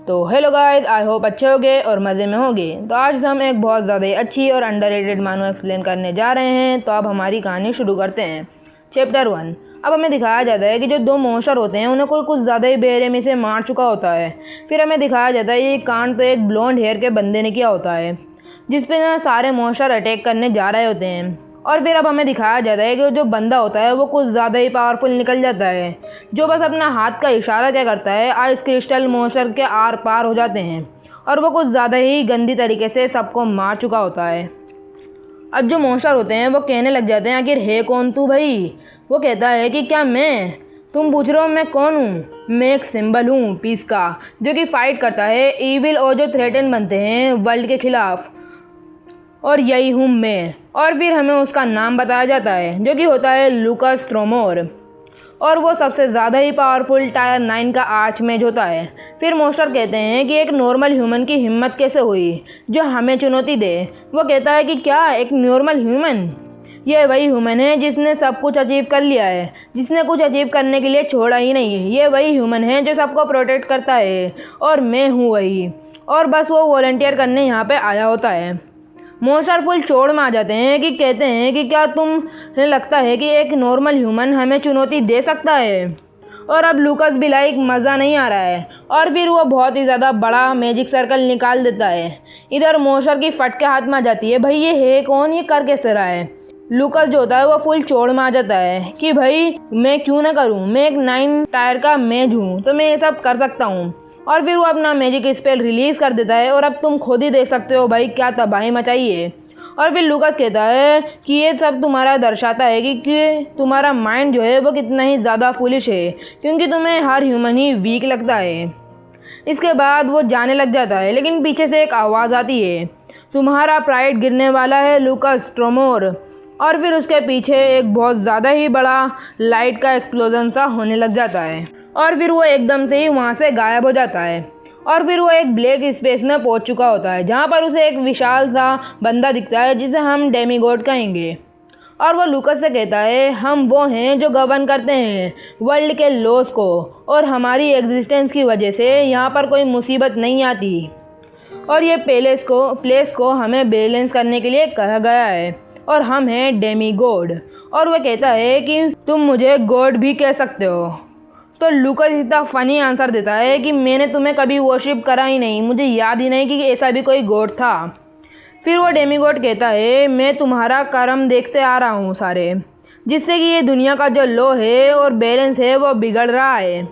तो hello guys, I hope अच्छे होगे और मज़े में होगे। तो आज हम एक बहुत ज़्यादा अच्छी और अंडररेटेड मानो एक्सप्लेन करने जा रहे हैं। तो अब हमारी कहानी शुरू करते हैं। चैप्टर 1। अब हमें दिखाया जाता है कि जो दो मॉन्स्टर होते हैं उन्हें कोई कुछ ज़्यादा ही बेरहमी से मार चुका होता है। फिर हमें दिखाया जाता है ये कांड तो एक ब्लॉन्ड हेयर के बंदे ने किया होता है, जिसपे ना सारे मॉन्स्टर अटैक करने जा रहे होते हैं। और फिर अब हमें दिखाया जाता है कि जो बंदा होता है वो कुछ ज़्यादा ही पावरफुल निकल जाता है, जो बस अपना हाथ का इशारा क्या करता है, आइस क्रिस्टल मॉन्स्टर के आर पार हो जाते हैं और वो कुछ ज़्यादा ही गंदी तरीके से सबको मार चुका होता है। अब जो मॉन्स्टर होते हैं वो कहने लग जाते हैं, आखिर है कौन तू भाई। वो कहता है कि क्या मैं, तुम पूछ रहे हो मैं कौन हूँ? मैं एक सिंबल हूँ पीस का, जो कि फाइट करता है ईविल और जो थ्रेटन बनते हैं वर्ल्ड के खिलाफ, और यही हूँ मैं। और फिर हमें उसका नाम बताया जाता है, जो कि होता है लूकस थ्रोमोर, और वो सबसे ज़्यादा ही पावरफुल टायर 9 का आर्च मेज होता है। फिर मॉन्स्टर कहते हैं कि एक नॉर्मल ह्यूमन की हिम्मत कैसे हुई जो हमें चुनौती दे। वो कहता है कि क्या एक नॉर्मल ह्यूमन? ये वही ह्यूमन है जिसने सब कुछ अचीव कर लिया है, जिसने कुछ अचीव करने के लिए छोड़ा ही नहीं है। ये वही ह्यूमन है जो सबको प्रोटेक्ट करता है, और मैं हूँ वही। और बस वो वॉलंटियर करने यहाँ पे आया होता है। मॉन्स्टर फुल चोड़ में आ जाते हैं कि कहते हैं कि क्या तुम्हें लगता है कि एक नॉर्मल ह्यूमन हमें चुनौती दे सकता है? और अब लूकस भी लाइक मज़ा नहीं आ रहा है, और फिर वो बहुत ही ज़्यादा बड़ा मैजिक सर्कल निकाल देता है। इधर मॉन्स्टर की फट के हाथ में आ जाती है, भाई ये है कौन, ये कर कैसे रहा है? लूकस जो होता है वो फुल चोड़ में आ जाता है कि भाई मैं क्यों ना करूँ, मैं एक 9 टायर का मेज हूँ तो मैं ये सब कर सकता हूँ। और फिर वो अपना मैजिक स्पेल रिलीज़ कर देता है, और अब तुम खुद ही देख सकते हो भाई क्या तबाही मचाई है। और फिर लूकस कहता है कि ये सब तुम्हारा दर्शाता है कि तुम्हारा माइंड जो है वो कितना ही ज़्यादा फुलिश है, क्योंकि तुम्हें हर ह्यूमन ही वीक लगता है। इसके बाद वो जाने लग जाता है, लेकिन पीछे से एक आवाज़ आती है, तुम्हारा प्राइड गिरने वाला है लूकस थ्रोमोर। और फिर उसके पीछे एक बहुत ज़्यादा ही बड़ा लाइट का एक्सप्लोजन सा होने लग जाता है, और फिर वो एकदम से ही वहाँ से गायब हो जाता है। और फिर वो एक ब्लैक स्पेस में पहुँच चुका होता है, जहाँ पर उसे एक विशाल सा बंदा दिखता है जिसे हम डेमीगॉड कहेंगे। और वो लूकस से कहता है, हम वो हैं जो गवर्न करते हैं वर्ल्ड के लॉस को, और हमारी एग्जिस्टेंस की वजह से यहाँ पर कोई मुसीबत नहीं आती, और ये प्लेस को हमें बैलेंस करने के लिए कहा गया है, और हम हैं डेमीगॉड। और वह कहता है कि तुम मुझे गॉड भी कह सकते हो। तो लूकस इतना फ़नी आंसर देता है कि मैंने तुम्हें कभी वर्शिप करा ही नहीं, मुझे याद ही नहीं कि ऐसा भी कोई गॉड था। फिर वो डेमीगॉड कहता है, मैं तुम्हारा कर्म देखते आ रहा हूँ सारे, जिससे कि ये दुनिया का जो लॉ है और बैलेंस है वो बिगड़ रहा है।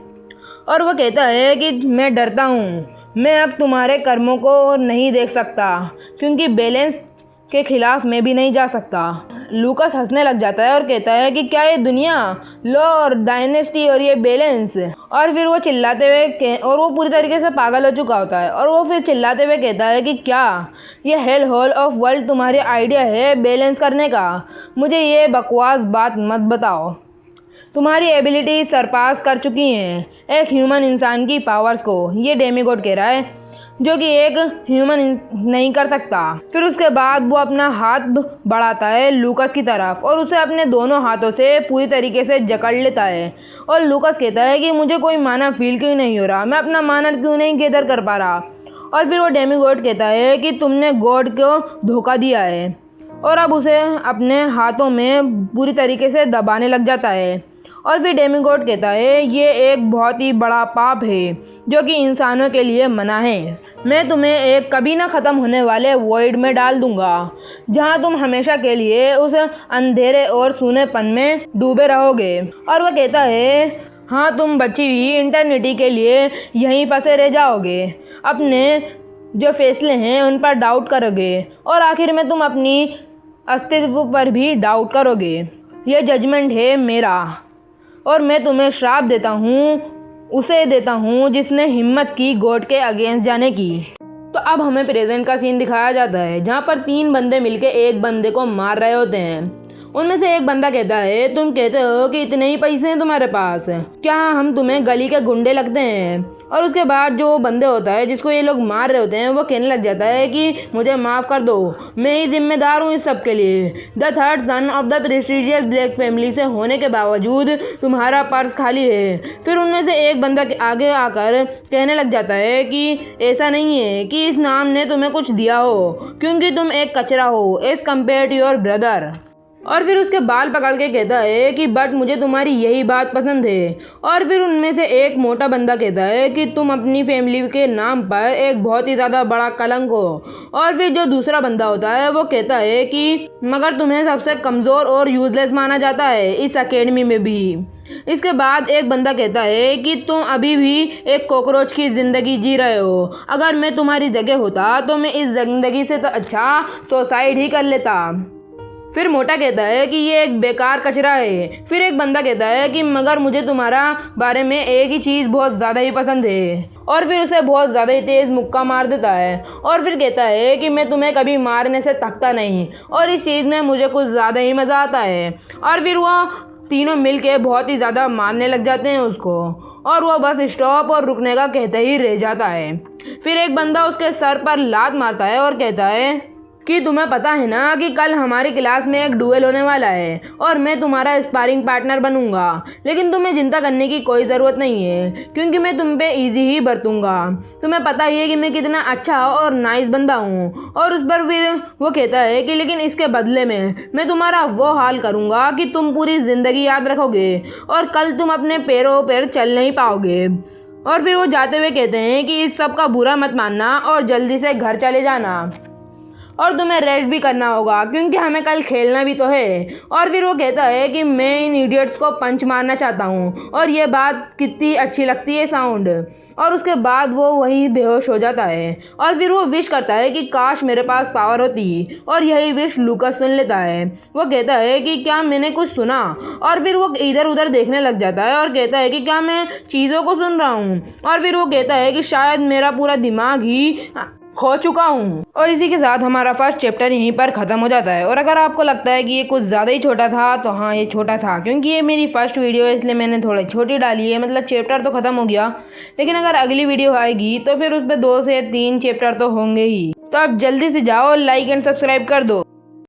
और वो कहता है कि मैं डरता हूँ, मैं अब तुम्हारे कर्मों को नहीं देख सकता, क्योंकि बैलेंस के खिलाफ मैं भी नहीं जा सकता। लूकस हंसने लग जाता है और कहता है कि क्या ये दुनिया, लॉ और डायनेस्टी और ये बैलेंस। और फिर वो चिल्लाते हुए, और वो पूरी तरीके से पागल हो चुका होता है, और वो फिर चिल्लाते हुए कहता है कि क्या ये हेल होल ऑफ वर्ल्ड तुम्हारी आइडिया है बैलेंस करने का? मुझे ये बकवास बात मत बताओ, तुम्हारी एबिलिटी सरपास कर चुकी हैं एक ह्यूमन इंसान की पावर्स को। ये डेमीगॉड कह रहा है, जो कि एक ह्यूमन नहीं कर सकता। फिर उसके बाद वो अपना हाथ बढ़ाता है लूकस की तरफ, और उसे अपने दोनों हाथों से पूरी तरीके से जकड़ लेता है। और लूकस कहता है कि मुझे कोई माना फील क्यों नहीं हो रहा, मैं अपना माना क्यों नहीं गैदर कर पा रहा। और फिर वो डेमीगॉड कहता है कि तुमने गॉड को धोखा दिया है, और अब उसे अपने हाथों में पूरी तरीके से दबाने लग जाता है। और फिर डेमीगॉड कहता है, ये एक बहुत ही बड़ा पाप है जो कि इंसानों के लिए मना है। मैं तुम्हें एक कभी ना ख़त्म होने वाले वॉइड में डाल दूंगा, जहां तुम हमेशा के लिए उस अंधेरे और सूनेपन में डूबे रहोगे। और वह कहता है, हाँ तुम बची हुई इंटरनिटी के लिए यहीं फंसे रह जाओगे, अपने जो फैसले हैं उन पर डाउट करोगे, और आखिर में तुम अपनी अस्तित्व पर भी डाउट करोगे। यह जजमेंट है मेरा, और मैं तुम्हें श्राप देता हूँ, उसे देता हूँ जिसने हिम्मत की गॉड के अगेंस्ट जाने की। तो अब हमें प्रेजेंट का सीन दिखाया जाता है, जहाँ पर 3 बंदे मिलके एक बंदे को मार रहे होते हैं, उनमें से एक बंदा कहता है, तुम कहते हो कि इतने ही पैसे हैं तुम्हारे पास, क्या हम तुम्हें गली के गुंडे लगते हैं? और उसके बाद जो बंदे होता है जिसको ये लोग मार रहे होते हैं वो कहने लग जाता है कि मुझे माफ़ कर दो, मैं ही जिम्मेदार हूँ इस सब के लिए। The third son of the prestigious black family से होने के बावजूद तुम्हारा पर्स खाली है। फिर उनमें से एक बंदा आगे आकर कहने लग जाता है कि ऐसा नहीं है कि इस नाम ने तुम्हें कुछ दिया हो, क्योंकि तुम एक कचरा हो as compare to your brother. और फिर उसके बाल पकड़ के कहता है कि बट मुझे तुम्हारी यही बात पसंद है। और फिर उनमें से एक मोटा बंदा कहता है कि तुम अपनी फैमिली के नाम पर एक बहुत ही ज़्यादा बड़ा कलंक हो। और फिर जो दूसरा बंदा होता है वो कहता है कि मगर तुम्हें सबसे कमज़ोर और यूजलेस माना जाता है इस अकेडमी में भी। इसके बाद एक बंदा कहता है कि तुम अभी भी एक कॉकरोच की ज़िंदगी जी रहे हो, अगर मैं तुम्हारी जगह होता तो मैं इस ज़िंदगी से तो अच्छा सुसाइड ही कर लेता। फिर मोटा कहता है कि ये एक बेकार कचरा है। फिर एक बंदा कहता है कि मगर मुझे तुम्हारा बारे में एक ही चीज़ बहुत ज़्यादा ही पसंद है। और फिर उसे बहुत ज़्यादा ही तेज़ मुक्का मार देता है। और फिर कहता है कि मैं तुम्हें कभी मारने से थकता नहीं और इस चीज़ में मुझे कुछ ज़्यादा ही मज़ा आता है। और फिर वो तीनों मिल के बहुत ही ज़्यादा मारने लग जाते हैं उसको, और वह बस स्टॉप और रुकने का कहते ही रह जाता है। फिर एक बंदा उसके सर पर लात मारता है और कहता है कि तुम्हें पता है ना कि कल हमारी क्लास में एक डुएल होने वाला है और मैं तुम्हारा स्पारिंग पार्टनर बनूंगा, लेकिन तुम्हें चिंता करने की कोई ज़रूरत नहीं है क्योंकि मैं तुम पे इजी ही बरतूंगा। तुम्हें पता ही है कि मैं कितना अच्छा और नाइस बंदा हूँ। और उस पर फिर वो कहता है कि लेकिन इसके बदले में मैं तुम्हारा वो हाल करूँगा कि तुम पूरी ज़िंदगी याद रखोगे और कल तुम अपने पैरों पर चल नहीं पाओगे। और फिर वो जाते हुए कहते हैं कि इस सब का बुरा मत मानना और जल्दी से घर चले जाना और तुम्हें रेस्ट भी करना होगा क्योंकि हमें कल खेलना भी तो है। और फिर वो कहता है कि मैं इन इडियट्स को पंच मारना चाहता हूँ और ये बात कितनी अच्छी लगती है साउंड। और उसके बाद वो वहीं बेहोश हो जाता है। और फिर वो विश करता है कि काश मेरे पास पावर होती, और यही विश लूकास सुन लेता है। वो कहता है कि क्या मैंने कुछ सुना? और फिर वो इधर उधर देखने लग जाता है और कहता है कि क्या मैं चीज़ों को सुन रहा हूँ? और फिर वो कहता है कि शायद मेरा पूरा दिमाग ही खो चुका हूँ। और इसी के साथ हमारा फर्स्ट चैप्टर यहीं पर ख़त्म हो जाता है। और अगर आपको लगता है कि ये कुछ ज़्यादा ही छोटा था तो हाँ, ये छोटा था क्योंकि ये मेरी फर्स्ट वीडियो है, इसलिए मैंने थोड़ी छोटी डाली है। मतलब चैप्टर तो ख़त्म हो गया, लेकिन अगर अगली वीडियो आएगी तो फिर उस पर 2 से 3 चैप्टर तो होंगे ही। तो आप जल्दी से जाओ, लाइक एंड सब्सक्राइब कर दो।